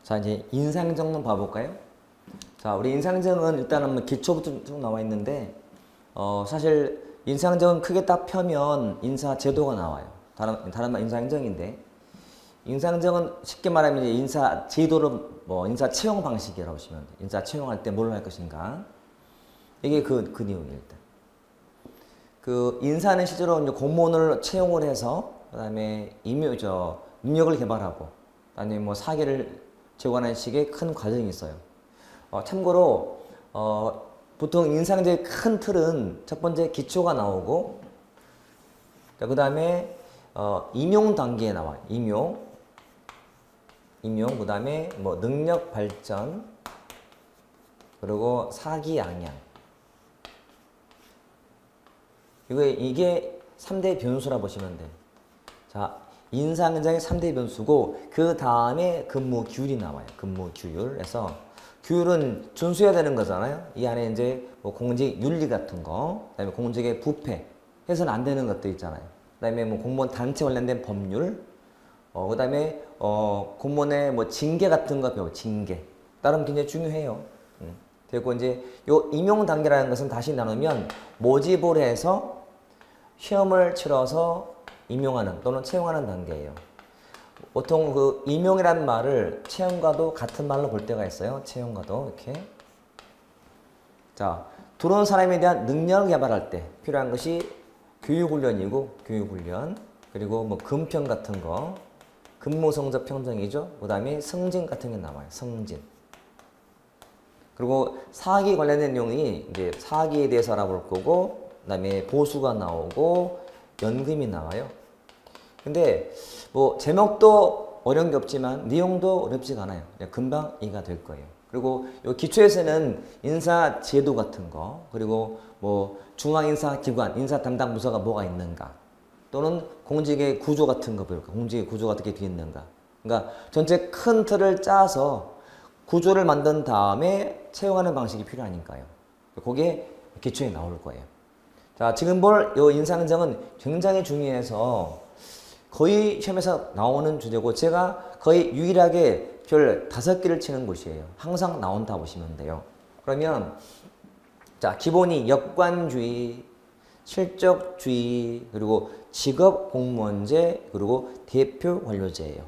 자, 이제 인상정론 봐볼까요? 자, 우리 인상정은 일단은 뭐 기초부터 쭉 나와 있는데, 사실 인상정은 크게 딱 펴면 인사제도가 나와요. 다른 말 인사행정인데, 인사행정은 쉽게 말하면 이제 인사제도를 뭐 인사 채용 방식이라고 보시면 돼요. 인사 채용할 때 뭘 할 것인가. 이게 그 내용이에요, 일단. 그 인사는 실제로 이제 공무원을 채용을 해서, 그 다음에 능력을 개발하고, 그 다음에 뭐 사기를 제공하는 식의 큰 과정이 있어요. 참고로, 보통 인상제의 큰 틀은 첫 번째 기초가 나오고, 그 다음에, 임용 단계에 나와요. 임용, 그 다음에 뭐 능력 발전, 그리고 사기 양양. 이게 3대 변수라 보시면 돼요. 자, 인사행정의 3대 변수고, 그 다음에 근무 규율이 나와요. 근무 규율에서, 규율은 준수해야 되는 거잖아요. 이 안에 이제 뭐 공직 윤리 같은 거, 그 다음에 공직의 부패, 해서는 안 되는 것도 있잖아요. 그 다음에 뭐 공무원 단체 관련된 법률, 그 다음에 공무원의 뭐 징계 같은 거 배워, 징계. 따르면 굉장히 중요해요. 그리고 이제 요 임용 단계라는 것은 다시 나누면 모집을 해서 시험을 치러서 임용하는 또는 채용하는 단계예요. 보통 그 임용이라는 말을 채용과도 같은 말로 볼 때가 있어요. 채용과도 이렇게. 자, 들어온 사람에 대한 능력을 개발할 때 필요한 것이 교육훈련이고, 교육훈련. 그리고 뭐 금평 같은 거, 근무성적 평정이죠. 그 다음에 승진 같은 게 나와요. 승진. 그리고 사기 관련된 내용이 이제 사기에 대해서 알아볼 거고, 그 다음에 보수가 나오고, 연금이 나와요. 근데 뭐 제목도 어려운 게 없지만 내용도 어렵지가 않아요. 금방 이해가 될 거예요. 그리고 요 기초에서는 인사 제도 같은 거, 그리고 뭐 중앙인사기관, 인사 담당 부서가 뭐가 있는가, 또는 공직의 구조 같은 거 배울까, 공직의 구조가 어떻게 되어 있는가. 그러니까 전체 큰 틀을 짜서 구조를 만든 다음에 채용하는 방식이 필요하니까요. 그게 기초에 나올 거예요. 자, 지금 볼 요 인사행정은 굉장히 중요해서 거의 시험에서 나오는 주제고, 제가 거의 유일하게 별 5개를 치는 곳이에요. 항상 나온다 보시면 돼요. 그러면 자, 기본이 역관주의, 실적주의, 그리고 직업공무원제, 그리고 대표관료제예요.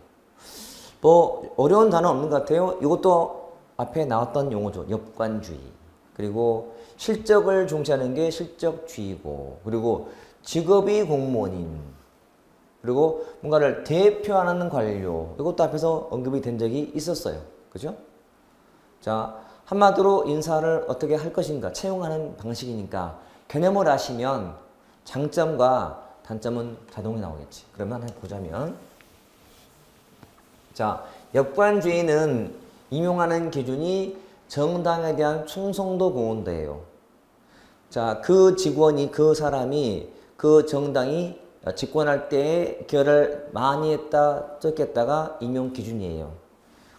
뭐 어려운 단어 없는 것 같아요. 이것도 앞에 나왔던 용어죠. 역관주의. 그리고 실적을 중시하는 게 실적주의고, 그리고 직업이 공무원인, 그리고 뭔가를 대표하는 관료, 이것도 앞에서 언급이 된 적이 있었어요. 그죠? 자, 한마디로 인사를 어떻게 할 것인가, 채용하는 방식이니까 개념을 아시면 장점과 단점은 자동으로 나오겠지. 그러면 한번 보자면, 자, 역관주의는 임용하는 기준이 정당에 대한 충성도 공헌도예요. 자, 그 직원이, 그 사람이, 그 정당이 집권할 때에 기여를 많이 했다, 적게 했다가 임용 기준이에요.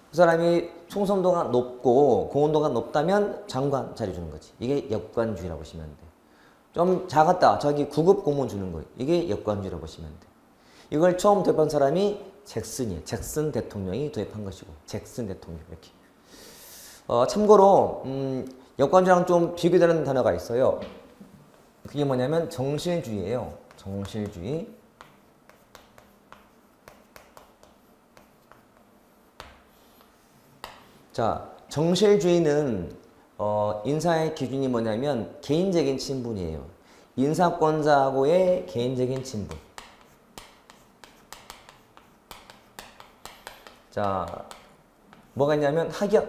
그 사람이 충성도가 높고 공헌도가 높다면 장관 자리 주는 거지. 이게 역관주의라고 보시면 돼. 좀 작았다, 자기 9급 공무원 주는 거예요. 이게 역관주의라고 보시면 돼. 이걸 처음 도입한 사람이 잭슨이에요. 잭슨 대통령이 도입한 것이고, 잭슨 대통령 이렇게. 참고로 역관주의랑 좀 비교되는 단어가 있어요. 그게 뭐냐면 정실주의예요. 정실주의. 자, 정실주의는 인사의 기준이 뭐냐면 개인적인 친분이에요. 인사권자하고의 개인적인 친분. 자, 뭐가 있냐면 학연,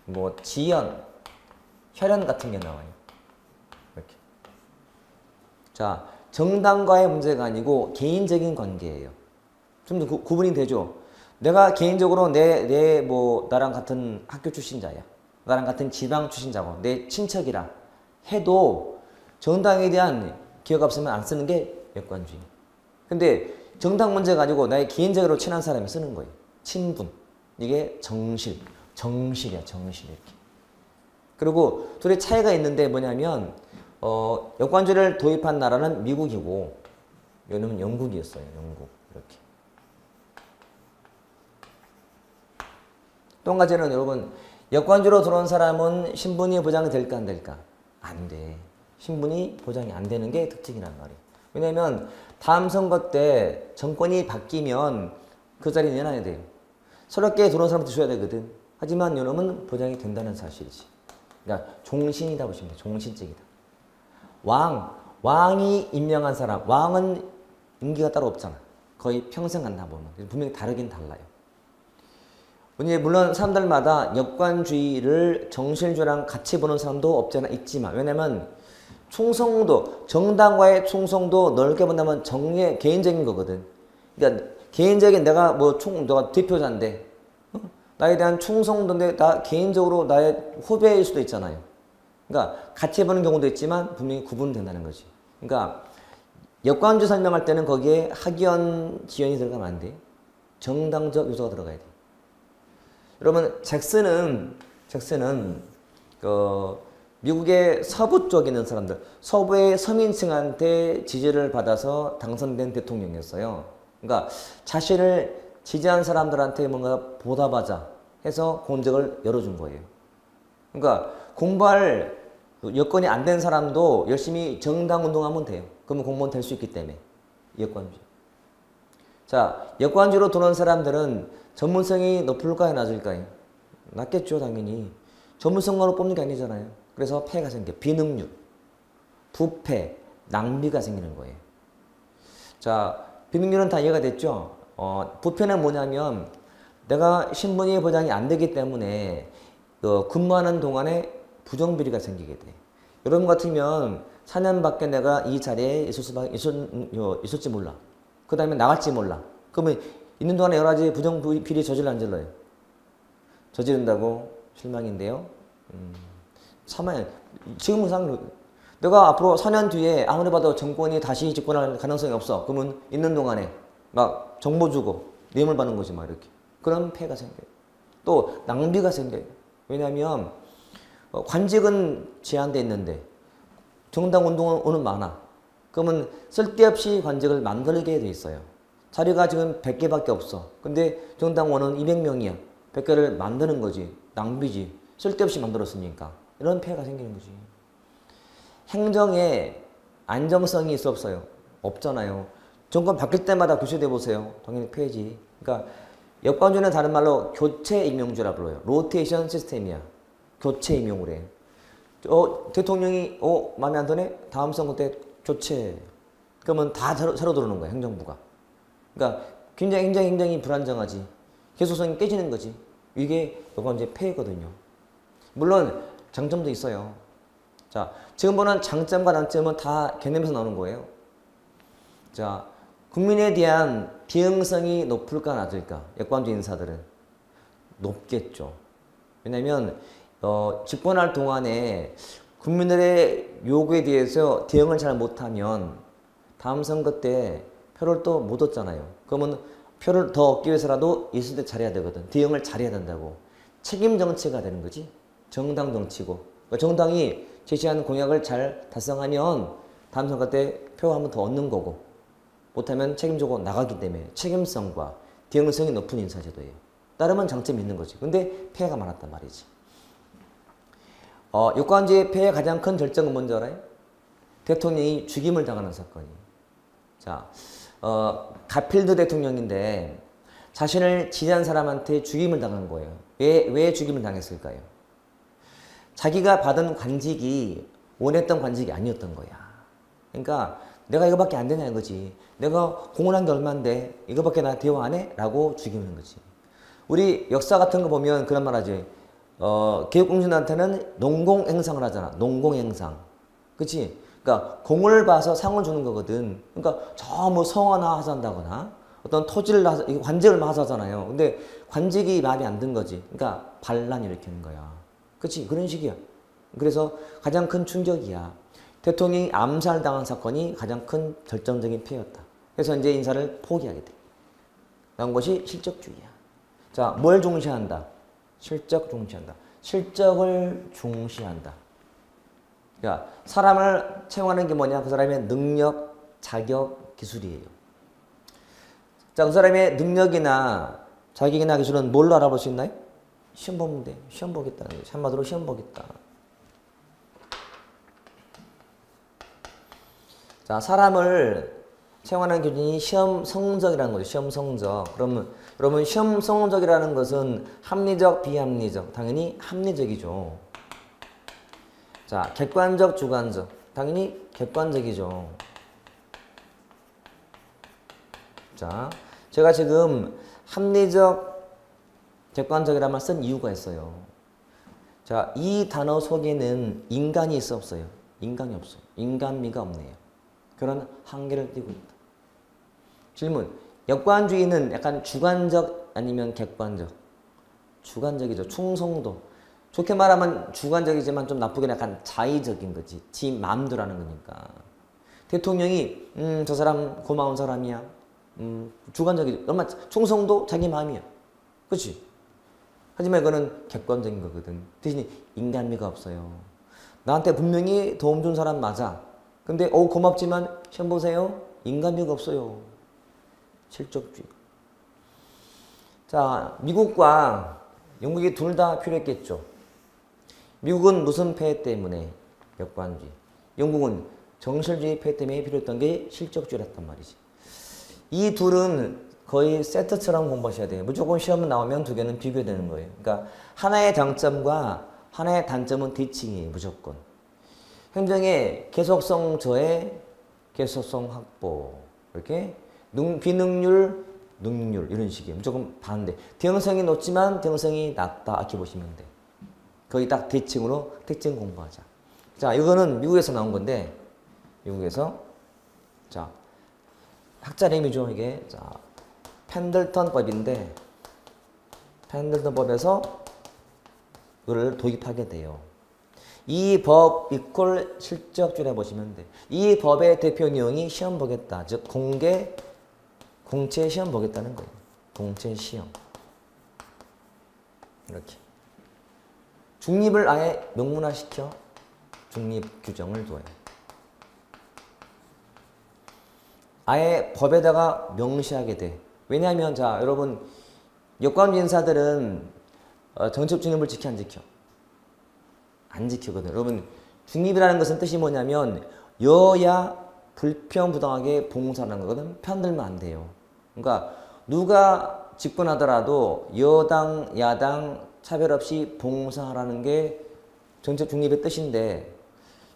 뭐 지연, 혈연 같은 게 나와요. 이렇게. 자, 정당과의 문제가 아니고 개인적인 관계예요. 좀 더 구분이 되죠. 내가 개인적으로 나랑 같은 학교 출신자야, 나랑 같은 지방 출신자고 내 친척이라 해도 정당에 대한 기여가 없으면 안 쓰는 게 역관주의. 근데 정당 문제가 아니고 나의 개인적으로 친한 사람이 쓰는 거예요. 친분. 이게 정실이야. 정실. 이렇게. 그리고 둘의 차이가 있는데 뭐냐면 역관주의를 도입한 나라는 미국이고, 요놈은 영국이었어요. 영국. 이렇게. 또 한 가지는 여러분, 여권주로 들어온 사람은 신분이 보장이 될까 안 될까? 안 돼. 신분이 보장이 안 되는 게 특징이란 말이에요. 왜냐면 다음 선거 때 정권이 바뀌면 그 자리 내놔야 돼요. 새롭게 들어온 사람한테 줘야 되거든. 하지만 이놈은 보장이 된다는 사실이지. 그러니까 종신이다 보시면 돼요. 종신직이다. 왕이 임명한 사람, 왕은 임기가 따로 없잖아. 거의 평생 간다 보면. 분명히 다르긴 달라요. 물론 사람들마다 역관주의를 정실주의랑 같이 보는 사람도 없지 않아 있지만, 왜냐면 충성도, 정당과의 충성도 넓게 본다면 개인적인 거거든. 그러니까 개인적인 내가 너가 대표자인데, 나에 대한 충성도인데 나 개인적으로 나의 후배일 수도 있잖아요. 그러니까 같이 보는 경우도 있지만 분명히 구분된다는 거지. 그러니까 역관주 설명할 때는 거기에 학연, 지연이 들어가면 안 돼. 정당적 요소가 들어가야 돼. 여러분, 잭슨은 미국의 서부 쪽에 있는 사람들, 서부의 서민층한테 지지를 받아서 당선된 대통령이었어요. 그러니까 자신을 지지한 사람들한테 뭔가 보답하자 해서 공적을 열어준 거예요. 그러니까 공부할 여건이 안 된 사람도 열심히 정당 운동하면 돼요. 그러면 공무원 될 수 있기 때문에. 여권주의. 자, 여권주의로 들어온 사람들은 전문성이 높을까요, 낮을까요? 낮겠죠, 당연히. 전문성으로 뽑는 게 아니잖아요. 그래서 폐해가 생겨. 비능률, 부패, 낭비가 생기는 거예요. 자, 비능률은 다 이해가 됐죠? 부패는 뭐냐면 내가 신분이 보장이 안 되기 때문에 근무하는 동안에 부정비리가 생기게 돼. 여러분 같으면 4년밖에 내가 이 자리에 있을지 몰라. 그 다음에 나갈지 몰라. 그러면 있는 동안에 여러 가지 부정비리 저질러 안 질러요? 저지른다고? 실망인데요. 참아요. 지금은 내가 앞으로 4년 뒤에 아무리 봐도 정권이 다시 집권할 가능성이 없어. 그러면 있는 동안에 막 정보 주고 뇌물 받는 거지 막 이렇게. 그런 폐해가 생겨요. 또 낭비가 생겨요. 왜냐하면 관직은 제한돼 있는데 정당 운동은 많아. 그러면 쓸데없이 관직을 만들게 돼 있어요. 자리가 지금 100개밖에 없어. 근데 정당원은 200명이야. 100개를 만드는 거지. 낭비지. 쓸데없이 만들었으니까. 이런 폐해가 생기는 거지. 행정에 안정성이 있어 없어요? 없잖아요. 정권 바뀔 때마다 교체돼 보세요. 당연히 폐해지. 그러니까 역관주의는 다른 말로 교체 임용주라 불러요. 로테이션 시스템이야. 교체 임용을 해. 대통령이 마음에 안 드네? 다음 선거 때 교체. 그러면 다 새로 들어오는 거야, 행정부가. 그러니까 굉장히 불안정하지. 계속성이 깨지는 거지. 이게 역관주의 폐해거든요. 물론 장점도 있어요. 자, 지금 보는 장점과 단점은 다 개념에서 나오는 거예요. 자, 국민에 대한 비응성이 높을까 낮을까? 역관주의 인사들은 높겠죠. 왜냐면 집권할 동안에 국민들의 요구에 대해서 대응을 잘 못하면 다음 선거 때 표를 또 못 얻잖아요. 그러면 표를 더 얻기 위해서라도 있을 때 잘해야 되거든. 대응을 잘해야 된다고. 책임 정치가 되는 거지. 정당 정치고. 그러니까 정당이 제시한 공약을 잘 달성하면 다음 선거 때 표 한 번 더 얻는 거고, 못하면 책임지고 나가기 때문에 책임성과 대응성이 높은 인사제도예요. 따르면 장점이 있는 거지. 근데 폐해가 많았단 말이지. 역관주의 폐해의 가장 큰 결정은 뭔지 알아요? 대통령이 죽임을 당하는 사건이에요. 자, 가필드 대통령인데 자신을 지지한 사람한테 죽임을 당한 거예요. 왜 죽임을 당했을까요? 자기가 받은 관직이 원했던 관직이 아니었던 거야. 그러니까 내가 이거밖에 안 되냐 이거지. 내가 공헌한 게 얼만데 이거밖에 나 대화 안 해? 라고 죽이는 거지. 우리 역사 같은 거 보면 그런 말 하지. 교육공신한테는 농공행상을 하잖아. 농공행상. 그치? 그러니까 공을 봐서 상을 주는 거거든. 그러니까 저 뭐 성 하나 하산다거나 어떤 토지를 관직을 하자잖아요. 근데 관직이 마음에 안 든 거지. 그러니까 반란 일으키는 거야. 그치? 그런 식이야. 그래서 가장 큰 충격이야. 대통령이 암살당한 사건이 가장 큰 결정적인 피해였다. 그래서 이제 인사를 포기하게 돼. 나온 것이 실적주의야. 자, 뭘 중시한다? 실적 중시한다. 실적을 중시한다. 그러니까 사람을 채용하는 게 뭐냐? 그 사람의 능력, 자격, 기술이에요. 자, 그 사람의 능력이나 자격이나 기술은 뭘로 알아볼 수 있나요? 시험 보면 돼. 시험 보겠다는 거지. 한마디로 시험 보겠다. 자, 사람을 채용하는 기준이 시험 성적이라는 거죠. 시험 성적. 그러면 여러분 시험 성적이라는 것은 합리적, 비합리적. 당연히 합리적이죠. 자, 객관적, 주관적. 당연히 객관적이죠. 자, 제가 지금 합리적, 객관적이라는 말 쓴 이유가 있어요. 자, 이 단어 속에는 인간이 있어 없어요? 인간이 없어요. 인간미가 없네요. 그런 한계를 띠고 있다. 질문. 역관주의는 약간 주관적 아니면 객관적? 주관적이죠. 충성도. 좋게 말하면 주관적이지만 좀 나쁘게 약간 자의적인 거지. 지 마음대로 하는 거니까. 대통령이 저 사람 고마운 사람이야. 주관적이죠. 얼마 충성도 자기 마음이야. 그렇지? 하지만 이거는 객관적인 거거든. 대신 인간미가 없어요. 나한테 분명히 도움 준 사람 맞아. 근데 고맙지만 시험 보세요. 인간미가 없어요. 실적주의. 자, 미국과 영국이 둘 다 필요했겠죠. 미국은 무슨 폐해 때문에? 역관주의. 영국은 정실주의 폐해 때문에 필요했던 게 실적주의였단 말이지. 이 둘은 거의 세트처럼 공부하셔야 돼요. 무조건 시험 나오면 두 개는 비교되는 거예요. 그러니까 하나의 장점과 하나의 단점은 대칭이에요. 무조건. 행정의 계속성 저해, 계속성 확보. 이렇게 비능률, 능률 이런 식이에요. 무조건 반대. 대응성이 높지만 대응성이 낮다. 이렇게 보시면 돼. 거의 딱 대칭으로 특징 공부하자. 자, 이거는 미국에서 나온 건데 미국에서 자 학자 이름이죠. 이게 자 펜들턴법인데 펜들턴법에서 이거를 도입하게 돼요. 이 법 이퀄 실적주의라 보시면 돼. 이 법의 대표 내용이 시험 보겠다. 즉 공채 시험 보겠다는 거예요. 공채 시험. 이렇게. 중립을 아예 명문화시켜 중립 규정을 둬요. 아예 법에다가 명시하게 돼. 왜냐하면 자 여러분 역관주의 인사들은 정책 중립을 지켜 안 지켜? 안 지키거든요. 여러분 중립이라는 것은 뜻이 뭐냐면 여야 불평부당하게 봉사하는 거거든. 편들면 안 돼요. 그러니까 누가 집권하더라도 여당 야당 차별 없이 봉사하라는 게 정책 중립의 뜻인데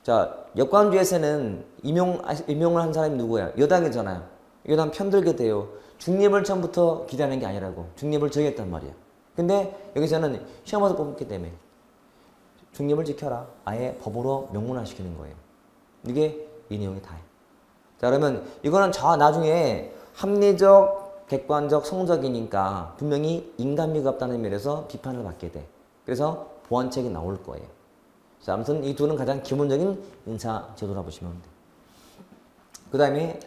자 역관주의에서는 임용을 한 사람이 누구야? 여당이잖아요. 여당 편들게 돼요. 중립을 처음부터 기대하는 게 아니라고. 중립을 정했단 말이야. 근데 여기서는 시험에서 뽑기 때문에 중립을 지켜라. 아예 법으로 명문화시키는 거예요. 이게 이 내용이 다예요. 자 그러면 이거는 나중에 합리적, 객관적, 성적이니까 분명히 인간미가 없다는 면에서 비판을 받게 돼. 그래서 보완책이 나올 거예요. 자, 아무튼 이 둘은 가장 기본적인 인사제도라 보시면 돼. 그 다음에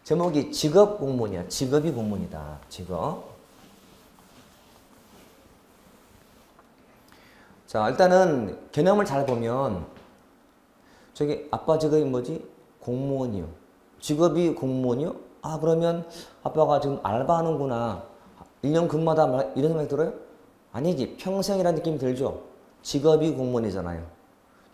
제목이 직업 공무원이야. 직업이 공무원이다. 직업. 자, 일단은 개념을 잘 보면 저기 아빠 직업이 뭐지? 공무원이요. 직업이 공무원이요? 아 그러면 아빠가 지금 알바하는구나. 1년 근무하다 이런 생각이 들어요? 아니지. 평생이라는 느낌이 들죠? 직업이 공무원이잖아요.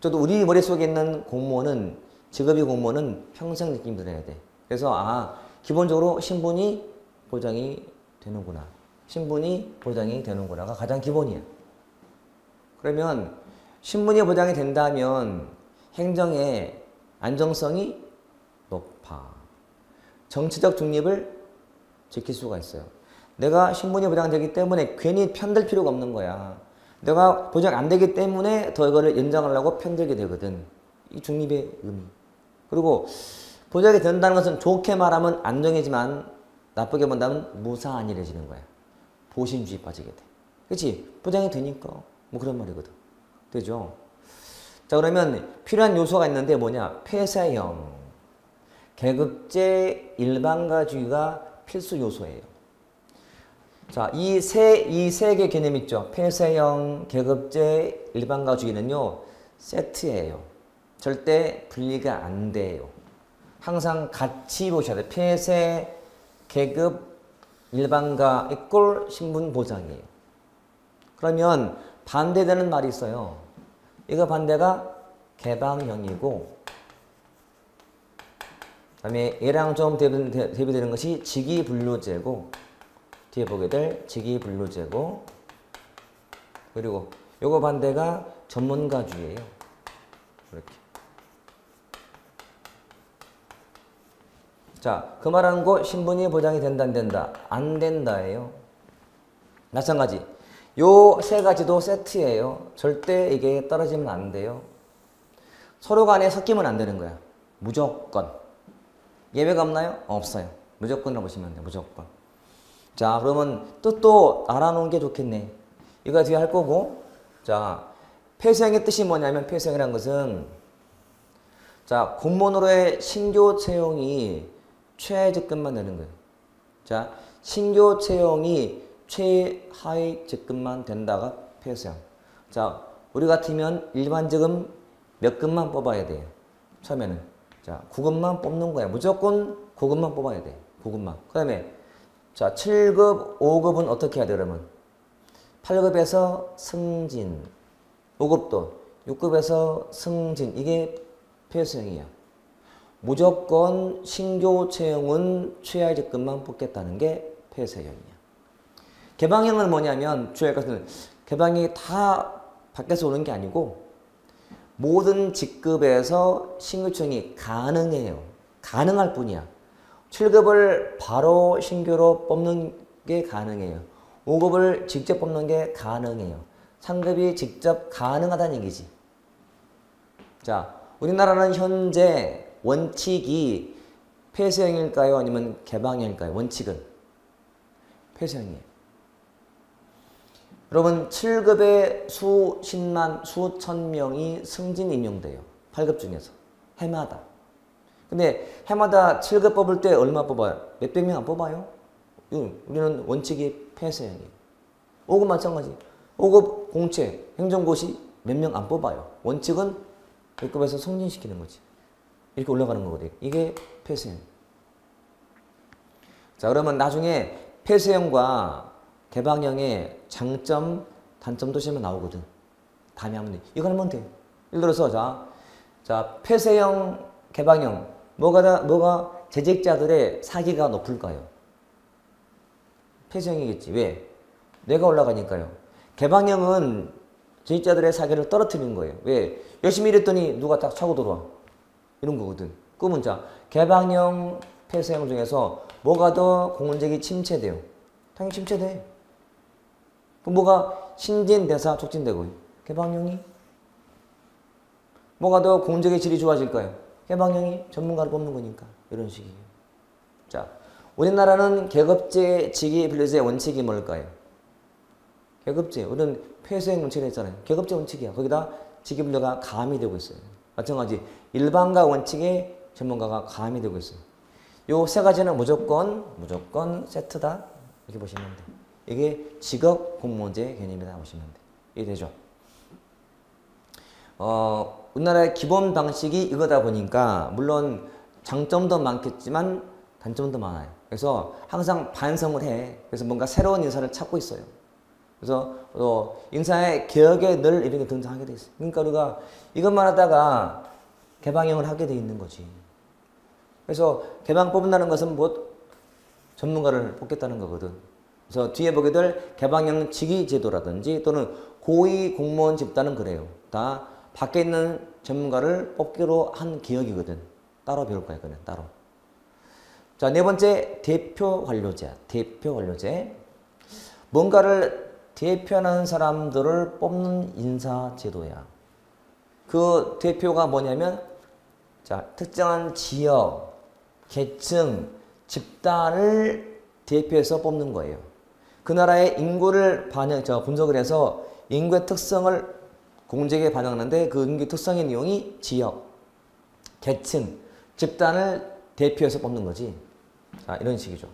저도 우리 머릿속에 있는 공무원은 직업이 공무원은 평생 느낌이 들어야 돼. 그래서 기본적으로 신분이 보장이 되는구나. 신분이 보장이 되는구나가 가장 기본이야. 그러면 신분이 보장이 된다면 행정의 안정성이 높아. 정치적 중립을 지킬 수가 있어요. 내가 신분이 보장되기 때문에 괜히 편들 필요가 없는 거야. 내가 보장 안 되기 때문에 더 이거를 연장하려고 편들게 되거든. 이 중립의 의미. 그리고 보장이 된다는 것은 좋게 말하면 안정이지만 나쁘게 본다면 무사안일해지는 거야. 보신주의 빠지게 돼. 그렇지? 보장이 되니까 뭐 그런 말이거든. 되죠? 자 그러면 필요한 요소가 있는데 뭐냐? 폐쇄형, 계급제, 일반가주의가 필수 요소예요. 자, 이 세 개 개념 있죠? 폐쇄형, 계급제, 일반가주의는요 세트예요. 절대 분리가 안 돼요. 항상 같이 보셔야 돼요. 폐쇄, 계급, 일반가 이꼴 신분 보장이에요. 그러면 반대되는 말이 있어요. 이거 반대가 개방형이고, 그다음에 얘랑 좀 대비되는 것이 직위분류제고, 뒤에 보게 될 직위분류제고, 그리고 요거 반대가 전문가주의예요. 이렇게. 자, 그 말하는 거 신분이 보장이 된다 안 된다? 안 된다예요. 마찬가지. 요 세 가지도 세트예요. 절대 이게 떨어지면 안 돼요. 서로 간에 섞이면 안 되는 거야. 무조건. 예외가 없나요? 없어요. 무조건이라고 보시면 돼요. 무조건. 자, 그러면 뜻도 알아놓은 게 좋겠네. 이거 뒤에 할 거고. 자, 폐쇄형의 뜻이 뭐냐면, 폐쇄형이라는 것은, 자, 공무원으로의 신규 채용이 최하위 직급만 되는 거예요. 자, 신규 채용이 최하위 직급만 된다가 폐쇄형. 자, 우리 같으면 일반직은 몇 급만 뽑아야 돼요. 처음에는. 자, 9급만 뽑는 거야. 무조건 9급만 뽑아야 돼. 9급만. 그 다음에, 자, 7급, 5급은 어떻게 해야 돼, 그러면? 8급에서 승진. 5급도 6급에서 승진. 이게 폐쇄형이야. 무조건 신규 채용은 최하위 직급만 뽑겠다는 게 폐쇄형이야. 개방형은 뭐냐면, 주의할 것은 개방이 다 밖에서 오는 게 아니고, 모든 직급에서 신규 채용이 가능해요. 가능할 뿐이야. 7급을 바로 신규로 뽑는 게 가능해요. 5급을 직접 뽑는 게 가능해요. 3급이 직접 가능하다는 얘기지. 자, 우리나라는 현재 원칙이 폐쇄형일까요? 아니면 개방형일까요? 원칙은 폐쇄형이에요. 여러분, 7급에 수십만, 수천 명이 승진 임용돼요. 8급 중에서. 해마다. 근데 해마다 7급 뽑을 때 얼마 뽑아요? 몇백 명 안 뽑아요? 우리는 원칙이 폐쇄형이에요. 5급 마찬가지. 5급 공채, 행정고시 몇 명 안 뽑아요. 원칙은 1급에서 승진시키는 거지. 이렇게 올라가는 거거든요. 이게 폐쇄형. 자, 그러면 나중에 폐쇄형과 개방형의 장점, 단점도 시험에 나오거든. 다음에 하면 돼. 이거 하면 돼. 예를 들어서, 자, 폐쇄형, 개방형. 뭐가 재직자들의 사기가 높을까요? 폐쇄형이겠지. 왜? 뇌가 올라가니까요. 개방형은 재직자들의 사기를 떨어뜨리는 거예요. 왜? 열심히 일했더니 누가 딱 차고 들어와. 이런 거거든. 그러면 자, 개방형, 폐쇄형 중에서 뭐가 더 공론적이 침체돼요? 당연히 침체돼. 그럼 뭐가 신진대사 촉진되고 개방형이? 뭐가 더 공적의 질이 좋아질까요? 개방형이 전문가를 뽑는 거니까. 이런 식이에요. 자, 우리나라는 계급제, 직위분류제 원칙이 뭘까요? 계급제. 우리는 폐쇄형 원칙을 했잖아요. 계급제 원칙이야. 거기다 직위분류가 가미되고 있어요. 마찬가지 일반가 원칙에 전문가가 가미되고 있어요. 요 세 가지는 무조건 세트다. 이렇게 보시면 돼. 이게 직업 공모제 개념이다 보시면 돼. 이게 되죠. 우리나라의 기본 방식이 이거다 보니까 물론 장점도 많겠지만 단점도 많아요. 그래서 항상 반성을 해. 그래서 뭔가 새로운 인사를 찾고 있어요. 그래서 인사의 개혁에 늘 이런 게 등장하게 돼 있어요. 그러니까 우리가 이것만 하다가 개방형을 하게 돼 있는 거지. 그래서 개방 뽑는다는 것은 뭐 전문가를 뽑겠다는 거거든. 그래서 뒤에 보게 될 개방형 직위제도라든지 또는 고위 공무원 집단은 그래요. 다 밖에 있는 전문가를 뽑기로 한 개혁이거든. 따로 배울 거야, 그냥 따로. 자, 네 번째 대표 관료제. 대표 관료제. 뭔가를 대표하는 사람들을 뽑는 인사제도야. 그 대표가 뭐냐면, 자, 특정한 지역, 계층, 집단을 대표해서 뽑는 거예요. 그 나라의 인구를 분석을 해서 인구의 특성을 공직에 반영하는데 그 인구 특성의 내용이 지역, 계층, 집단을 대표해서 뽑는 거지. 자, 이런 식이죠.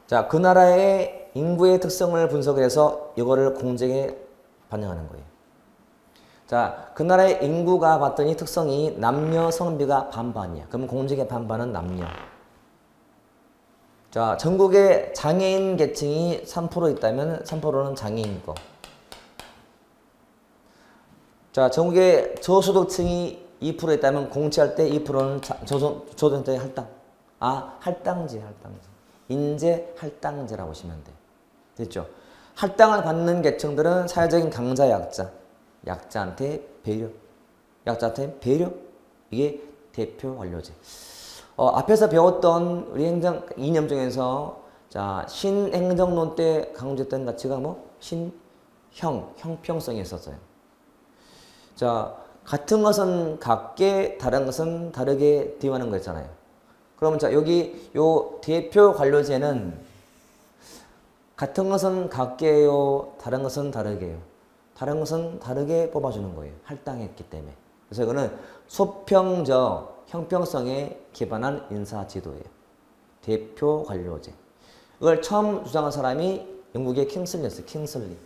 자, 그 나라의 인구의 특성을 분석을 해서 이거를 공직에 반영하는 거예요. 자, 그 나라의 인구가 봤더니 특성이 남녀 성비가 반반이야. 그럼 공직의 반반은 남녀. 자, 전국에 장애인 계층이 3% 있다면 3%는 장애인이고. 자, 전국에 저소득층이 2% 있다면 공채할 때 2%는 저소득층의 할당. 아, 할당제. 인재 할당제라고 보시면 돼. 됐죠? 할당을 받는 계층들은 사회적인 강자, 약자한테 배려. 이게 대표 관료제. 앞에서 배웠던 우리 행정 이념 중에서 자, 신행정론 때 강조했던 가치가 뭐? 형평성이 있었어요. 자, 같은 것은 같게, 다른 것은 다르게 대우하는 거 있잖아요. 그러면 자, 여기 요 대표 관료제는 같은 것은 같게요, 다른 것은 다르게요. 다른 것은 다르게 뽑아주는 거예요. 할당했기 때문에. 그래서 이거는 수평적 형평성에 기반한 인사제도예요. 대표 관료제. 이걸 처음 주장한 사람이 영국의 킹슬리였어요. 킹슬리.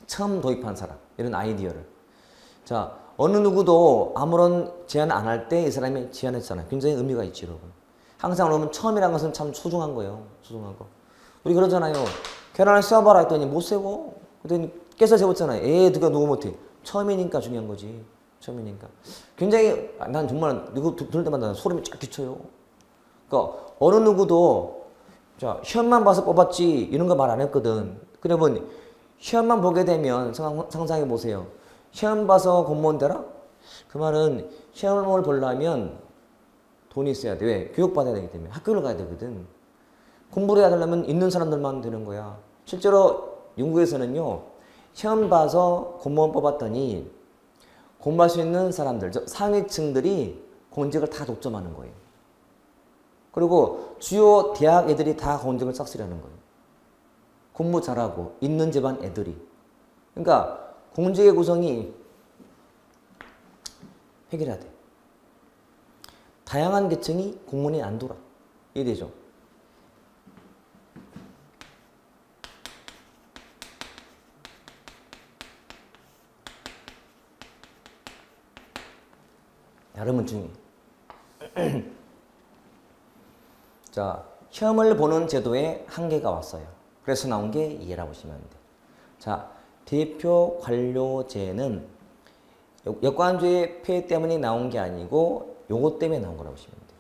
처음 도입한 사람. 이런 아이디어를. 자, 어느 누구도 아무런 제안 안 할 때 이 사람이 제안했잖아요. 굉장히 의미가 있지, 여러분. 항상 그러면 처음이란 것은 참 소중한 거예요. 소중한 거. 우리 그러잖아요. 계란을 세워봐라 했더니 못 세워. 그랬더니 깨서 세웠잖아요. 누가 누구 못해. 처음이니까 중요한 거지. 처음이니까. 굉장히 난 정말 누구 들을 때마다 소름이 쫙 끼쳐요. 그러니까 어느 누구도 자, 시험만 봐서 뽑았지 이런 거 말 안 했거든. 그러면 시험만 보게 되면 상상해 보세요. 시험 봐서 공무원 되라? 그 말은 시험을 보려면 돈이 있어야 돼. 왜? 교육받아야 되기 때문에. 학교를 가야 되거든. 공부를 해야 되려면 있는 사람들만 되는 거야. 실제로 영국에서는요. 시험 봐서 공무원 뽑았더니 공부할 수 있는 사람들, 즉 상위층들이 공직을 다 독점하는 거예요. 그리고 주요 대학 애들이 다 공직을 싹쓸이하는 거예요. 공부 잘하고 있는 집안 애들이. 그러니까 공직의 구성이 해결해야 돼. 다양한 계층이 공무원이 안 돌아. 이해되죠? 여러분 중에 자, 시험을 보는 제도에 한계가 왔어요. 그래서 나온 게 이해라고 보시면 돼. 자, 대표 관료제는 역관주의 폐해 때문에 나온 게 아니고 요거 때문에 나온 거라고 보시면 돼.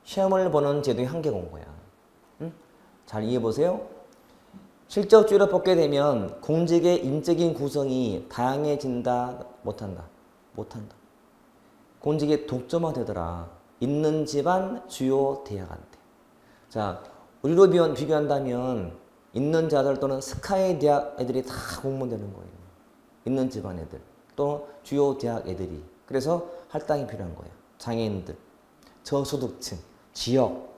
시험을 보는 제도에 한계가 온 거야. 응? 잘 이해해 보세요. 실적주의로 뽑게 되면 공직의 인적인 구성이 다양해진다, 못한다. 공직이 독점화되더라. 있는 집안 주요 대학한테. 자, 우리로 비교한다면 있는 자들 또는 스카이 대학 애들이 다 공무원 되는 거예요. 있는 집안 애들 또 주요 대학 애들이. 그래서 할당이 필요한 거예요. 장애인들, 저소득층, 지역,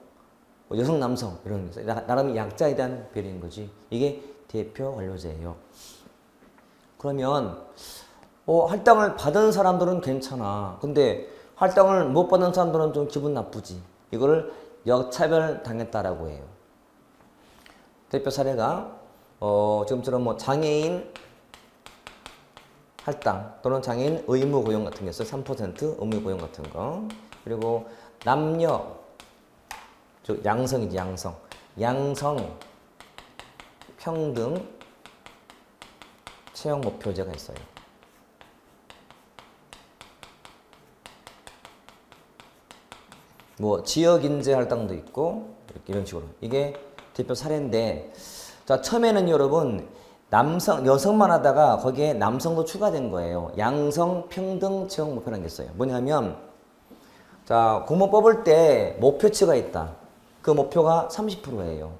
여성, 남성 이런 거. 나름 약자에 대한 배려인 거지. 이게 대표 관료제예요. 그러면 할당을 받은 사람들은 괜찮아. 근데 할당을 못 받은 사람들은 좀 기분 나쁘지. 이거를 역차별 당했다라고 해요. 대표 사례가 지금처럼 뭐 장애인 할당 또는 장애인 의무 고용 같은 게 있어요. 3% 의무 고용 같은 거. 그리고 남녀 즉 양성이지, 양성 평등 채용 목표제가 있어요. 뭐 지역인재 할당도 있고 이런 식으로. 이게 대표 사례인데, 자, 처음에는 여러분 여성만 하다가 거기에 남성도 추가된 거예요. 양성 평등 채용 목표라는 게 있어요. 뭐냐면 자, 공무원 뽑을 때 목표치가 있다. 그 목표가 30%예요.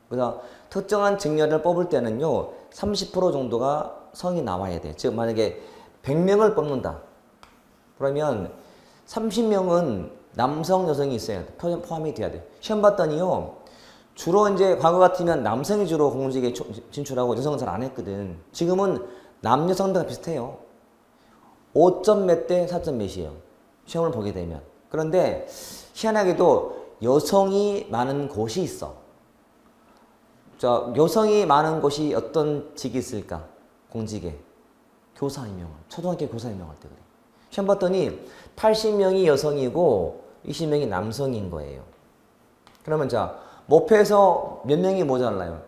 그래서 특정한 직렬을 뽑을 때는요 30% 정도가 성이 나와야 돼. 즉 만약에 100명을 뽑는다. 그러면 30명은 남성, 여성이 있어야 돼. 포함이 돼야 돼. 시험 봤더니요 주로 이제 과거 같으면 남성이 주로 공직에 진출하고 여성은 잘 안 했거든. 지금은 남녀 상대가 비슷해요. 5점 몇 대 4점 몇이에요. 시험을 보게 되면. 그런데 희한하게도 여성이 많은 곳이 있어. 자, 여성이 많은 곳이 어떤 직이 있을까? 공직에. 교사 임용을. 초등학교 교사 임용할 때 그래. 시험 봤더니 80명이 여성이고 20명이 남성인 거예요. 그러면 자, 모표에서 몇 명이 모자라요?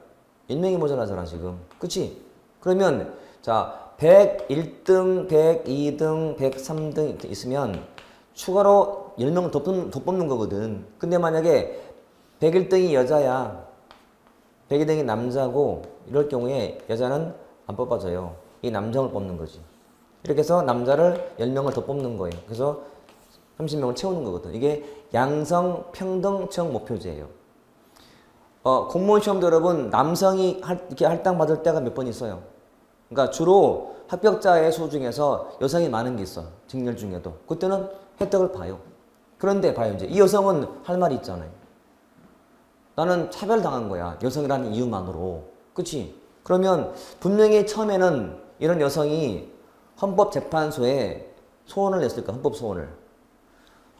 몇 명이 모자라잖아 지금. 그치? 그러면 자 101등, 102등, 103등 이렇게 있으면 추가로 10명을 더 뽑는 거거든. 근데 만약에 101등이 여자야, 102등이 남자고 이럴 경우에 여자는 안 뽑아져요. 이 남성을 뽑는 거지. 이렇게 해서 남자를 10명을 더 뽑는 거예요. 그래서 30명을 채우는 거거든. 이게 양성평등청 목표제예요. 공무원 시험도 여러분 남성이 이렇게 할당 받을 때가 몇 번 있어요. 그러니까 주로 합격자의 수 중에서 여성이 많은 게 있어. 직렬 중에도. 그때는 혜택을 봐요. 그런데 봐요. 이제 이 여성은 할 말이 있잖아요. 나는 차별당한 거야. 여성이라는 이유만으로. 그치? 그러면 분명히 처음에는 이런 여성이 헌법재판소에 소원을 냈을까? 헌법소원을.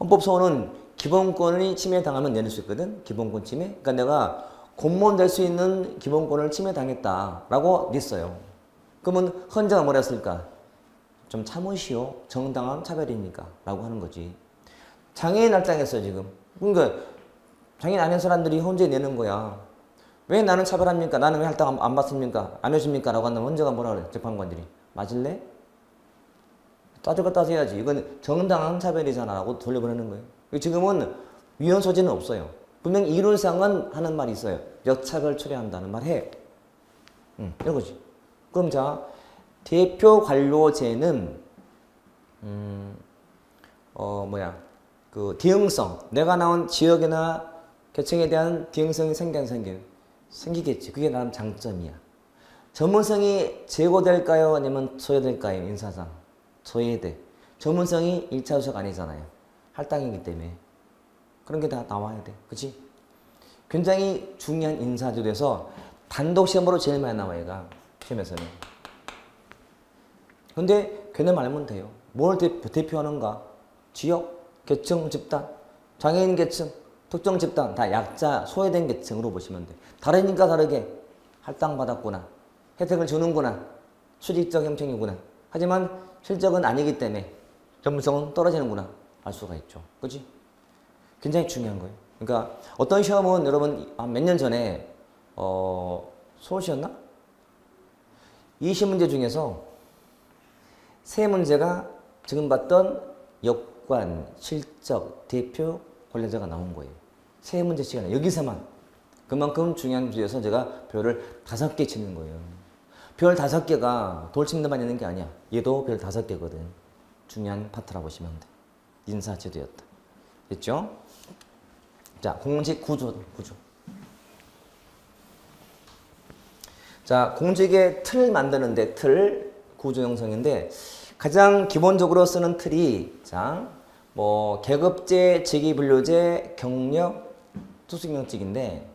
헌법소원은 기본권이 침해당하면 내릴 수 있거든. 기본권 침해. 그러니까 내가 공무원 될 수 있는 기본권을 침해당했다라고 냈어요. 그러면 헌재가 뭐라 했을까? 좀 참으시오. 정당한 차별이니까 라고 하는 거지. 장애인 할당했어 지금. 그러니까 장애인 아닌 사람들이 헌재에 내는 거야. 왜 나는 차별합니까? 나는 왜 할당 안 받습니까? 안 해줍니까? 라고 한다면 헌재가 뭐라 그래? 재판관들이. 맞을래? 따져가 따져야지. 이건 정당한 차별이잖아 라고 돌려보내는 거예요. 지금은 위헌 소지는 없어요. 분명히 이론상은 하는 말이 있어요. 역차별 초래한다는 말 해. 이런 거지. 그럼 자, 대표 관료제는 그 대응성, 내가 나온 지역이나 계층에 대한 대응성이 생기겠지. 그게 나름 장점이야. 전문성이 제고될까요? 아니면 소외될까요? 인사상. 소외돼. 전문성이 1차 수석 아니잖아요. 할당이기 때문에. 그런 게 다 나와야 돼. 그치? 굉장히 중요한 인사제도에서 단독 시험으로 제일 많이 나와, 얘가. 시험에서는. 근데 걔는 말하면 돼요. 뭘 대표하는가? 지역, 계층, 집단, 장애인 계층, 특정 집단, 다 약자, 소외된 계층으로 보시면 돼. 다르니까 다르게 할당받았구나. 혜택을 주는구나. 수직적 형평이구나. 하지만 실적은 아니기 때문에 전문성은 떨어지는구나. 알 수가 있죠. 그치? 굉장히 중요한 거예요. 그러니까 어떤 시험은 여러분 몇 년 전에 서울시였나? 20문제 중에서 3문제가 지금 봤던 역관, 실적, 대표 관련자가 나온 거예요. 3문제 시간에 여기서만. 그만큼 중요한 문제여서 제가 별을 5개 치는 거예요. 별 5개가 돌침대만 있는 게 아니야. 얘도 별 5개거든. 중요한 파트라고 보시면 돼. 인사제도였다. 됐죠? 자, 공직 구조. 자, 공직의 틀 만드는데 틀 구조 형성인데 가장 기본적으로 쓰는 틀이 자, 뭐 계급제, 직위분류제, 경력, 특수경력직인데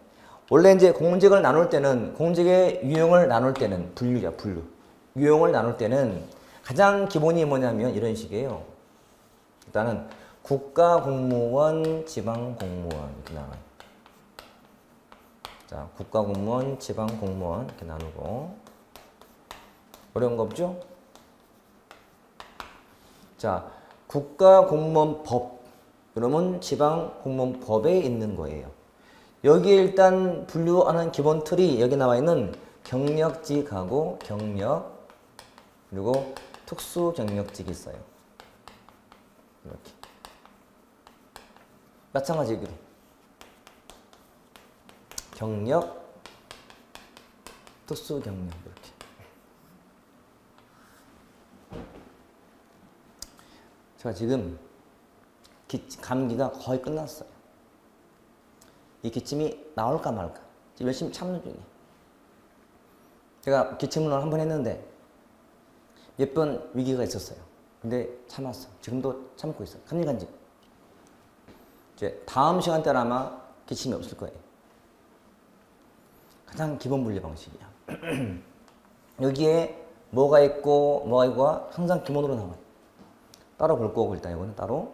원래 이제 공직을 나눌 때는 공직의 유형을 나눌 때는 분류야, 분류. 유형을 나눌 때는 가장 기본이 뭐냐면 이런 식이에요. 일단은 국가공무원, 지방공무원 이렇게 나와요. 자, 국가공무원, 지방공무원 이렇게 나누고 어려운 거 없죠? 자, 국가공무원법 그러면 지방공무원법에 있는 거예요. 여기에 일단 분류하는 기본 틀이 여기 나와 있는 경력직하고 경력 그리고 특수경력직이 있어요. 이렇게. 마찬가지로 경력, 특수경력 이렇게. 제가 지금 감기가 거의 끝났어요. 이 기침이 나올까 말까 지금 열심히 참는 중이에요. 제가 기침을 한 번 했는데 몇 번 위기가 있었어요. 근데 참았어. 지금도 참고 있어요. 감리간직. 이제 다음 시간대는 아마 기침이 없을 거예요. 가장 기본 분류 방식이야. 여기에 뭐가 있고 뭐가 있고 항상 기본으로 나와요. 따로 볼 거고 일단 이거는 따로.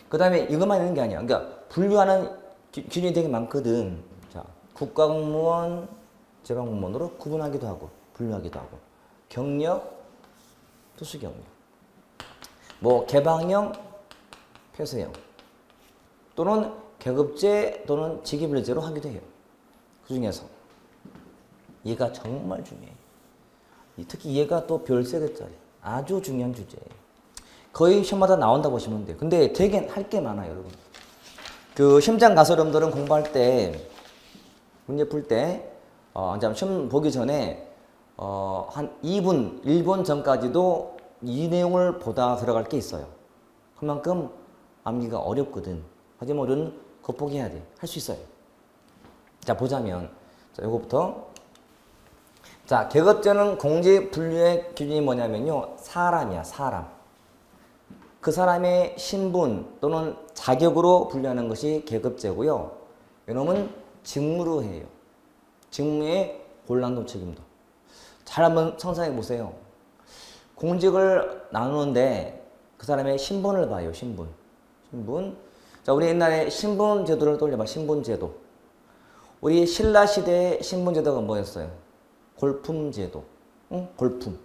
그 다음에 이것만 있는 게 아니야. 그러니까 분류하는 기준이 되게 많거든. 자, 국가공무원, 지방공무원으로 구분하기도 하고 분류하기도 하고 경력, 특수경력 뭐 개방형, 폐쇄형 또는 계급제 또는 직위분리제로 하기도 해요. 그 중에서 얘가 정말 중요해요. 특히 얘가 또 별세개짜리 아주 중요한 주제예요. 거의 시험마다 나온다 보시면 돼요. 근데 되게 할 게 많아요, 여러분. 그 시험장 가서 여러분들은 공부할 때 문제 풀 때 시험 보기 전에 한 2분, 1분 전까지도 이 내용을 보다 들어갈 게 있어요. 그만큼 암기가 어렵거든. 하지만 우리는 극복해야 돼. 할 수 있어요. 자, 보자면 자, 요거부터. 자, 계급제는 공제 분류의 기준이 뭐냐면요. 사람이야, 사람. 그 사람의 신분 또는 자격으로 분류하는 것이 계급제고요. 이놈은 직무로 해요. 직무의 곤란도 책임도. 잘 한번 상상해 보세요. 공직을 나누는데 그 사람의 신분을 봐요. 신분. 자, 우리 옛날에 신분제도를 떠올려봐. 신분제도. 우리 신라시대의 신분제도가 뭐였어요? 골품제도. 응? 골품.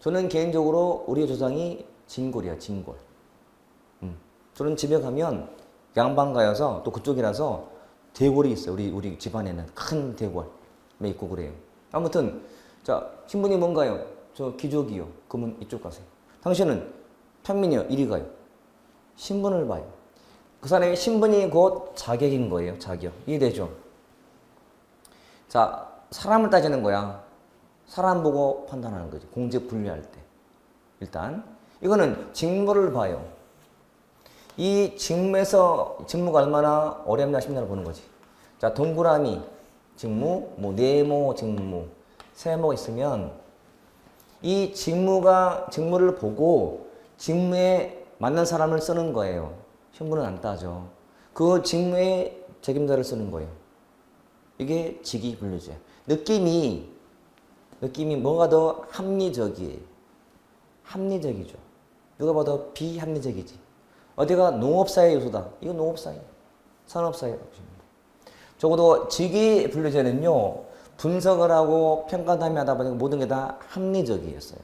저는 개인적으로 우리 조상이 진골이야. 진골. 저는 집에 가면 양반가여서 또 그쪽이라서 대궐이 있어요. 우리 집안에는 큰 대궐 있고 그래요. 아무튼 자, 신분이 뭔가요? 저 귀족이요. 그러면 이쪽 가세요. 당신은 평민이요. 이리 가요. 신분을 봐요. 그 사람의 신분이 곧 자격인 거예요. 자격. 이해되죠? 자, 사람을 따지는 거야. 사람 보고 판단하는 거지. 공직 분류할 때. 일단 이거는 직무를 봐요. 이 직무에서 직무가 얼마나 어렵냐 쉽냐를 보는 거지. 자, 동그라미 직무, 뭐 네모 직무, 세모 있으면 이 직무를 보고 직무에 맞는 사람을 쓰는 거예요. 신분은 안 따져. 그 직무의 책임자를 쓰는 거예요. 이게 직위분류제. 느낌이 뭐가 더 합리적이에요. 합리적이죠. 누가 봐도 비합리적이지. 어디가 농업사회 요소다. 이거 농업사회, 산업사회라고 보십니다. 적어도 직위분류제는요. 분석을 하고 평가담이 하다 보니까 모든 게 다 합리적이었어요.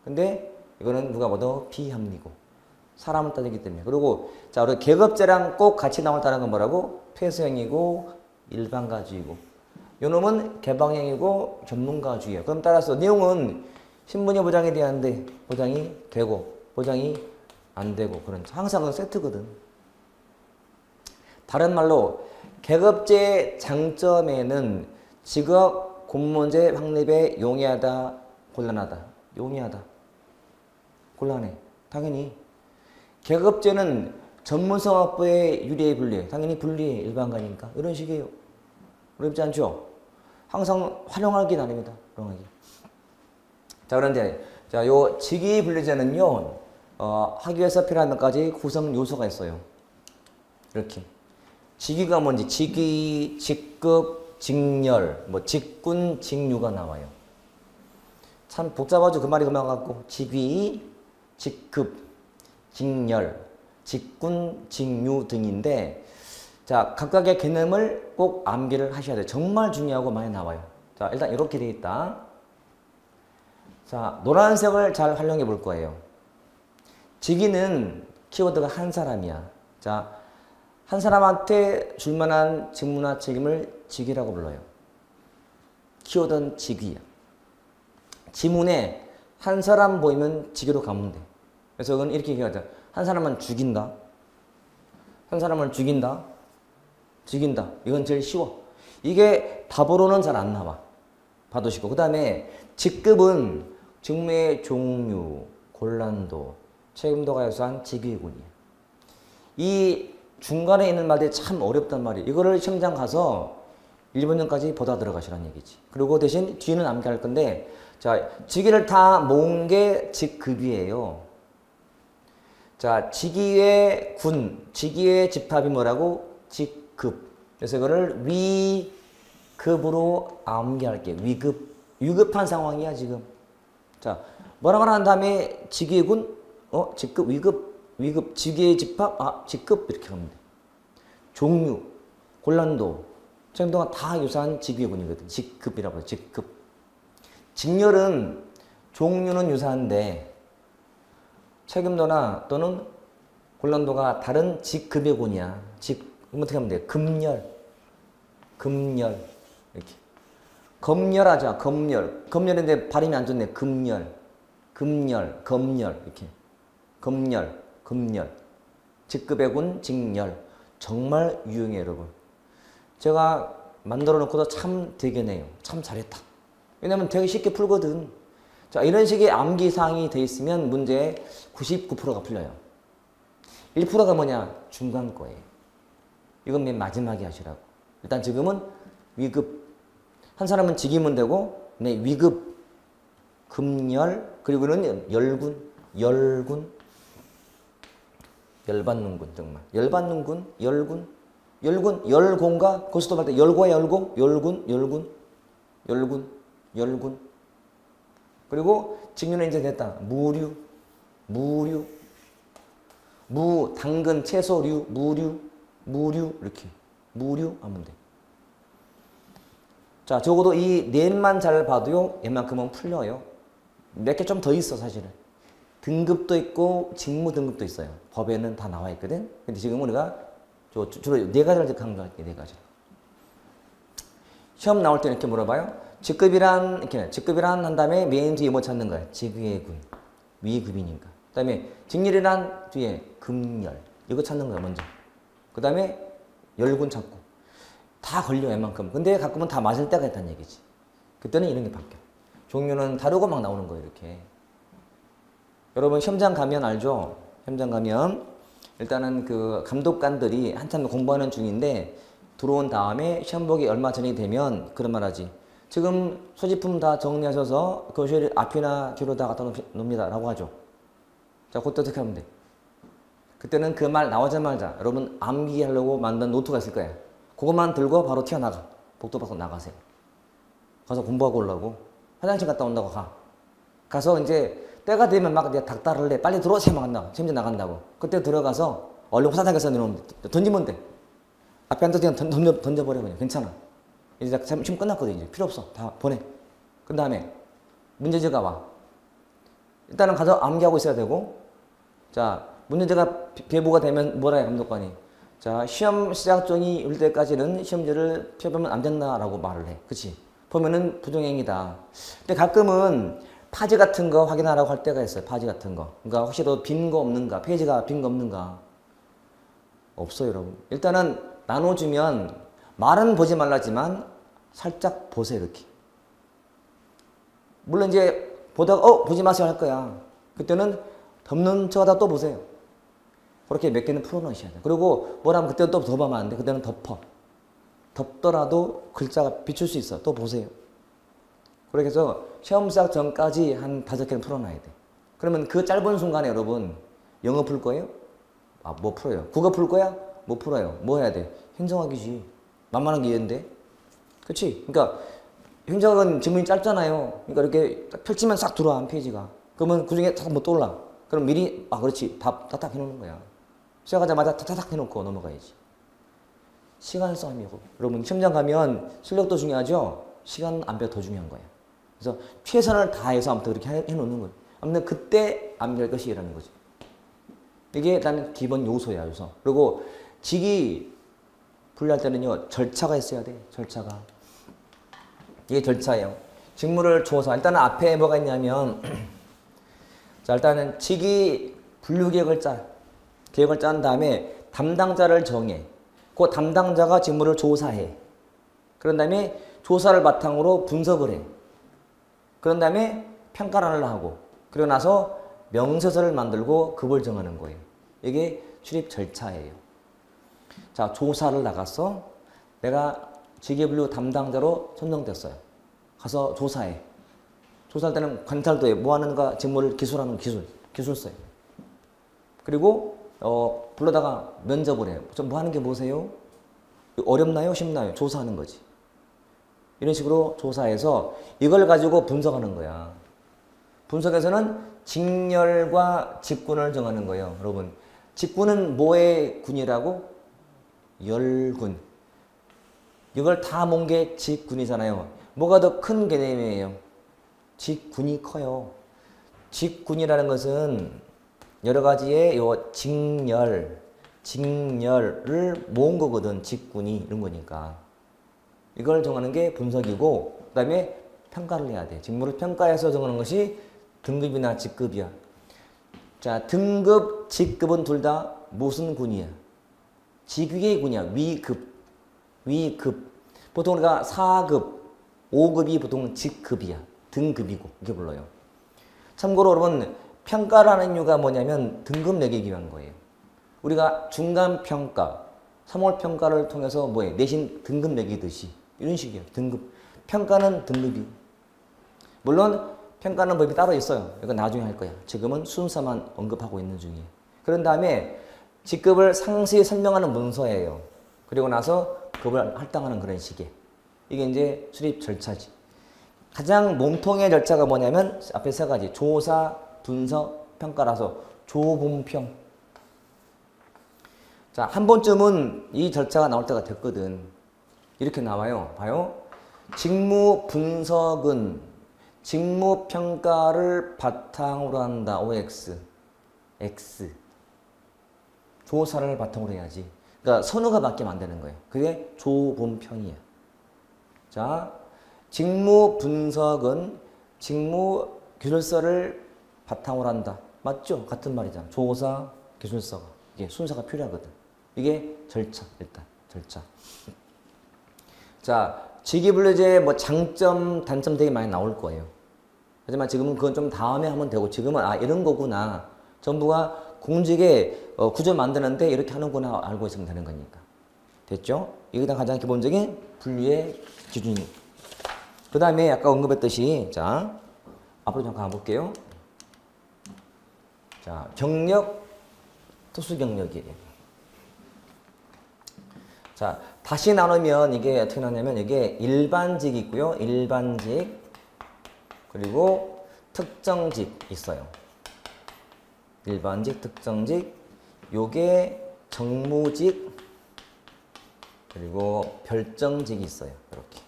근데 이거는 누가 봐도 비합리고 사람을 따지기 때문에. 그리고 자, 우리 계급제랑 꼭 같이 나온다는 건 뭐라고? 폐쇄형이고 일반가주의고. 요놈은 개방형이고 전문가주의예요. 그럼 따라서 내용은 신분이 보장이 되는데 보장이 되고 보장이 안 되고 그런 항상 세트거든. 다른 말로 계급제의 장점에는 직업 공무원제 확립에 용이하다, 곤란하다. 용이하다. 곤란해. 당연히. 계급제는 전문성 확보에 유리해 불리해. 당연히 불리해. 일반가니까. 이런 식이에요. 어렵지 않죠? 항상 활용하기 나름이다. 활용하기. 자, 그런데 자, 요 직위분류제는요. 하기 위해서 필요한 몇 가지 구성 요소가 있어요. 이렇게. 직위가 뭔지 직위, 직급, 직렬, 뭐 직군, 직류가 나와요. 참 복잡하죠. 그 말이 그만 같고 직위, 직급, 직렬, 직군, 직류 등인데 자, 각각의 개념을 꼭 암기를 하셔야 돼요. 정말 중요하고 많이 나와요. 자, 일단 이렇게 되어 있다. 자, 노란색을 잘 활용해 볼 거예요. 직위는 키워드가 한 사람이야. 자, 한 사람한테 줄 만한 직무나 책임을 직위라고 불러요. 키워드는 직위야. 지문에 한 사람 보이면 직위로 가면 돼. 그래서 그건 이렇게 얘기하자. 한 사람은 죽인다. 한 사람을 죽인다. 이건 제일 쉬워. 이게 답으로는 잘 안 나와. 봐두시고. 그 다음에 직급은 직무의 종류, 곤란도, 책임도가 유사한 직위군이야. 이 중간에 있는 말들이 참 어렵단 말이에요. 이거를 시험장 가서 1번전까지 보다 들어가시라는 얘기지. 그리고 대신 뒤는 암기할 건데 자, 직위를 다 모은 게 직급이에요. 자, 직위의 군, 직위의 집합이 뭐라고? 직급. 그래서 이거를 위급으로 암기할게요. 위급한 상황이야, 지금. 자, 뭐라고 한 다음에 직위의 군, 직급, 위급, 직위의 집합, 직급 이렇게 하면 돼. 종류, 곤란도, 책임도가 다 유사한 직위의 군이거든. 직급이라고 해요. 직급. 직렬은 종류는 유사한데 책임도나 또는 곤란도가 다른 직급의 곤이야. 어떻게 하면 돼? 금열. 이렇게. 검열하자. 검열인데 발음이 안 좋네. 금열. 이렇게. 금열. 직급의 곤, 직열. 정말 유용해요, 여러분. 제가 만들어 놓고도 참 대견해요. 참 잘했다. 왜냐면 되게 쉽게 풀거든. 자, 이런 식의 암기사항이 돼 있으면 문제의 99%가 풀려요. 1%가 뭐냐? 중간 거예요. 이건 맨 마지막에 하시라고. 일단 지금은 위급. 한 사람은 직이면 되고, 네, 위급, 금열, 그리고는 열군. 열받는군, 정말. 열받는군, 열군가? 고스톱 할 때 열고야, 열군. 그리고 직류는 이제 됐다. 무류. 당근, 채소류, 무류, 이렇게. 무류 하면 돼. 자, 적어도 이 넷만 잘 봐도요, 웬만큼은 풀려요. 몇 개 좀 더 있어, 사실은. 등급도 있고, 직무 등급도 있어요. 법에는 다 나와 있거든. 근데 지금 우리가 주로 네 가지를 강조할게, 네 가지. 시험 나올 때 이렇게 물어봐요. 직급이란 한 다음에 맨 뒤에 뭐 찾는 거야? 직위군. 위급이니까. 그 다음에 직렬이란 뒤에 금열. 이거 찾는 거야, 먼저. 그 다음에 열군 찾고. 다 걸려, 웬만큼. 근데 가끔은 다 맞을 때가 있다는 얘기지. 그때는 이런 게 바뀌어. 종류는 다르고 막 나오는 거예요, 이렇게. 여러분, 시험장 가면 알죠? 시험장 가면 일단은 그 감독관들이 한참 공부하는 중인데 들어온 다음에 시험보기 얼마 전이 되면 그런 말 하지. 지금 소지품 다 정리하셔서 교실 앞이나 뒤로 다 갖다 놓습니다. 라고 하죠. 자, 그때 어떻게 하면 돼? 그때는 그 말 나오자마자 여러분 암기하려고 만든 노트가 있을 거예요. 그것만 들고 바로 튀어나가. 복도 밖으로 나가세요. 가서 공부하고 오려고. 화장실 갔다 온다고 가. 가서 이제 때가 되면 막 내가 닥달을 해. 빨리 들어오세요. 막 한다고. 시험장 나간다고. 그때 들어가서 얼른 화사장에서 내놓으면 던지면 돼. 앞에 앉아서 그냥 던져버려. 그냥. 괜찮아. 이제 시험 끝났거든. 이제 필요 없어. 다 보내. 그 다음에 문제지가 와. 일단은 가서 암기하고 있어야 되고. 자, 문제지가 배부가 되면 뭐라 해, 감독관이. 자, 시험 시작종이 올 때까지는 시험지를 펴보면 안 된다라고 말을 해. 그치? 보면은 부정행위다. 근데 가끔은 파지 같은 거 확인하라고 할 때가 있어요. 파지 같은 거. 그러니까 혹시 더 빈 거 없는가? 페이지가 빈 거 없는가? 없어요, 여러분. 일단은 나눠주면 말은 보지 말라지만 살짝 보세요, 이렇게. 물론 이제 보다가 보지 마세요 할 거야. 그때는 덮는 척하다 또 보세요. 그렇게 몇 개는 풀어놓으셔야 돼요. 그리고 뭐라면 그때는 또 덮으면 안 돼. 그때는 덮어. 덮더라도 글자가 비출 수 있어. 또 보세요. 그렇게 해서 시험 시작 전까지 한 5개는 풀어놔야 돼. 그러면 그 짧은 순간에 여러분 영어 풀 거예요? 뭐 풀어요? 국어 풀 거야? 뭐 풀어요? 뭐 해야 돼? 행정학이지. 만만한 게 얘인데. 그치? 그러니까 행정학은 지문이 짧잖아요. 그러니까 이렇게 펼치면 싹 들어와, 한 페이지가. 그러면 그 중에 딱 뭐 떠올라. 그럼 미리 그렇지. 답 타탁 해놓는 거야. 시작하자마자 타탁 해놓고 넘어가야지. 시간 싸움이고. 여러분 시험장 가면 실력도 중요하죠? 시간 암비가 더 중요한 거예요. 그래서 최선을 다해서 아무튼 그렇게 해놓는 거예요. 아무튼 그때 암기할 것이라는 거지. 이게 일단 기본 요소야, 요소. 그리고 직이 분류할 때는요, 절차가 있어야 돼, 절차가. 이게 절차예요. 직무를 조사. 일단은 앞에 뭐가 있냐면, 자, 일단은 직위 분류 계획을 짠 다음에 담당자를 정해. 그 담당자가 직무를 조사해. 그런 다음에 조사를 바탕으로 분석을 해. 그런 다음에 평가를 하고. 그리고 나서 명세서를 만들고 급을 정하는 거예요. 이게 출입 절차예요. 자, 조사를 나갔어. 내가 직위분류 담당자로 선정됐어요. 가서 조사해. 조사할 때는 관찰도 해. 뭐 하는가 직무를 기술하는 기술서예요. 그리고 불러다가 면접을 해요. 뭐 하는 게 뭐세요? 어렵나요? 쉽나요? 조사하는 거지. 이런 식으로 조사해서 이걸 가지고 분석하는 거야. 분석에서는 직렬과 직군을 정하는 거예요. 여러분, 직군은 뭐의 군이라고? 열군. 이걸 다 모은 게 직군이잖아요. 뭐가 더 큰 개념이에요? 직군이 커요. 직군이라는 것은 여러 가지의 요 직렬을 모은 거거든. 직군이 이런 거니까. 이걸 정하는 게 분석이고 그 다음에 평가를 해야 돼. 직무를 평가해서 정하는 것이 등급이나 직급이야. 자, 등급, 직급은 둘 다 무슨 군이야? 직위의 군이야. 위급. 보통 우리가 4급, 5급이 보통 직급이야. 등급이고 이렇게 불러요. 참고로 여러분 평가라는 이유가 뭐냐면 등급 매기기 위한 거예요. 우리가 중간평가, 3월 평가를 통해서 뭐예요? 내신 등급 매기듯이 이런 식이에요. 등급. 평가는 등급이. 물론 평가는 법이 따로 있어요. 이건 나중에 할 거야. 지금은 순서만 언급하고 있는 중이에요. 그런 다음에 직급을 상세히 설명하는 문서예요. 그리고 나서 급을 할당하는 그런 식이에요. 이게 이제 수립 절차지. 가장 몸통의 절차가 뭐냐면 앞에 세 가지. 조사, 분석, 평가라서 조분평. 자, 한 번쯤은 이 절차가 나올 때가 됐거든. 이렇게 나와요. 봐요. 직무 분석은 직무 평가를 바탕으로 한다. OX. X. 조사를 바탕으로 해야지. 그러니까 선호가 바뀌면 안 되는 거예요. 그게 조분평이야. 자, 직무 분석은 직무 기술서를 바탕으로 한다. 맞죠? 같은 말이잖아. 조사, 기술서가. 이게 순서가 필요하거든. 이게 절차, 일단. 절차. 자, 직위분류제 뭐 장점, 단점 되게 많이 나올 거예요. 하지만 지금은 그건 좀 다음에 하면 되고 지금은 아, 이런 거구나. 정부가 공직의 구조 만드는데 이렇게 하는구나 알고 있으면 되는 거니까. 됐죠? 이게 가장 기본적인 분류의 기준이. 그 다음에 아까 언급했듯이 자, 앞으로 잠깐 가볼게요. 자, 경력, 특수 경력이에요. 자, 다시 나누면 이게 어떻게 나냐면 이게 일반직이 있고요. 일반직 그리고 특정직 있어요. 일반직, 특정직, 요게 정무직 그리고 별정직이 있어요. 이렇게.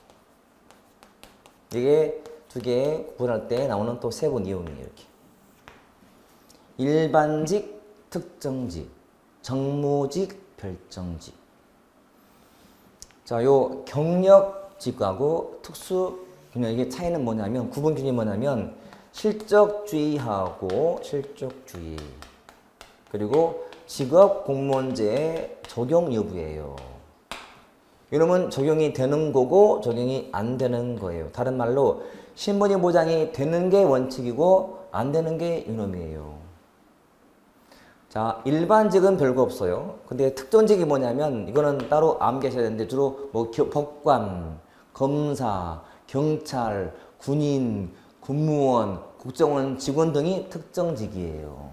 이게 두 개 구분할 때 나오는 또 세부 내용이에요. 이렇게. 일반직, 특정직, 정무직, 별정직. 자, 요 경력직하고 특수 경력 이게 차이는 뭐냐면 구분 기준이 뭐냐면 실적주의하고 실적주의 그리고 직업 공무원제의 적용 여부예요. 이놈은 적용이 되는 거고 적용이 안 되는 거예요. 다른 말로 신분이 보장이 되는 게 원칙이고 안 되는 게 이놈이에요. 자, 일반직은 별거 없어요. 근데 특전직이 뭐냐면 이거는 따로 암기하셔야 되는데 주로 뭐 법관, 검사, 경찰, 군인, 군무원, 국정원 직원 등이 특정직이에요.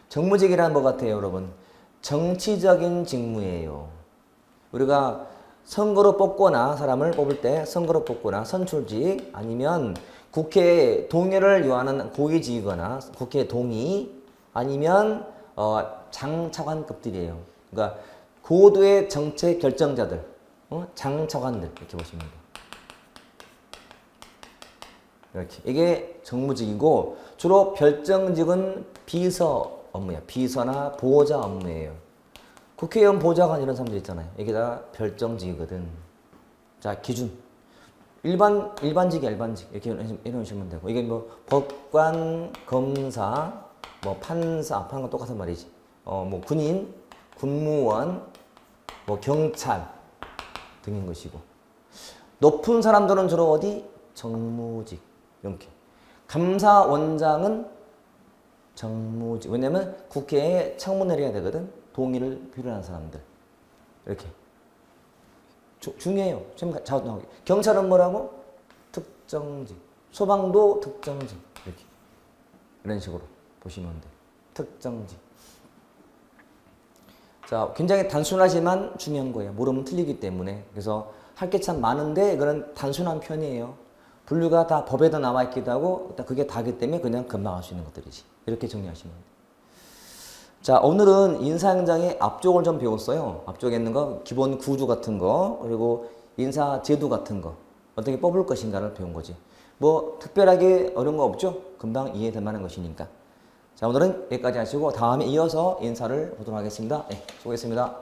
정무직이란 뭐 같아요, 여러분? 정치적인 직무예요. 우리가 선거로 뽑거나 사람을 뽑을 때 선거로 뽑거나 선출직 아니면 국회 동의를 요하는 고위직이거나 국회 동의 아니면 장차관급들이에요. 그러니까 고도의 정책 결정자들, 장차관들 이렇게 보시면 돼요. 이렇게 이게 정무직이고 주로 별정직은 비서 업무야. 비서나 보좌 업무예요. 국회의원 보좌관 이런 사람들 있잖아요. 이게 다 별정직이거든. 자, 기준. 일반직이야, 일반직. 이렇게 해놓으시면 되고. 이게 뭐 법관, 검사, 뭐 판사 똑같은 말이지. 뭐 군인, 군무원, 뭐 경찰 등인 것이고. 높은 사람들은 주로 어디? 정무직. 이렇게. 감사원장은 정무직. 왜냐면 국회에 청문회를 해야 되거든. 동의를 필요한 사람들. 이렇게. 중요해요. 경찰은 뭐라고? 특정직. 소방도 특정직. 이렇게. 이런 식으로 보시면 돼. 특정직. 자, 굉장히 단순하지만 중요한 거예요. 모르면 틀리기 때문에. 그래서 할 게 참 많은데 이거는 단순한 편이에요. 분류가 다 법에도 나와 있기도 하고 일단 그게 다기 때문에 그냥 금방 할 수 있는 것들이지. 이렇게 정리하시면 돼요. 자, 오늘은 인사행정의 앞쪽을 좀 배웠어요. 앞쪽에 있는 거, 기본 구조 같은 거, 그리고 인사제도 같은 거, 어떻게 뽑을 것인가를 배운 거지. 뭐 특별하게 어려운 거 없죠? 금방 이해될 만한 것이니까. 자, 오늘은 여기까지 하시고 다음에 이어서 인사를 보도록 하겠습니다. 네, 수고했습니다.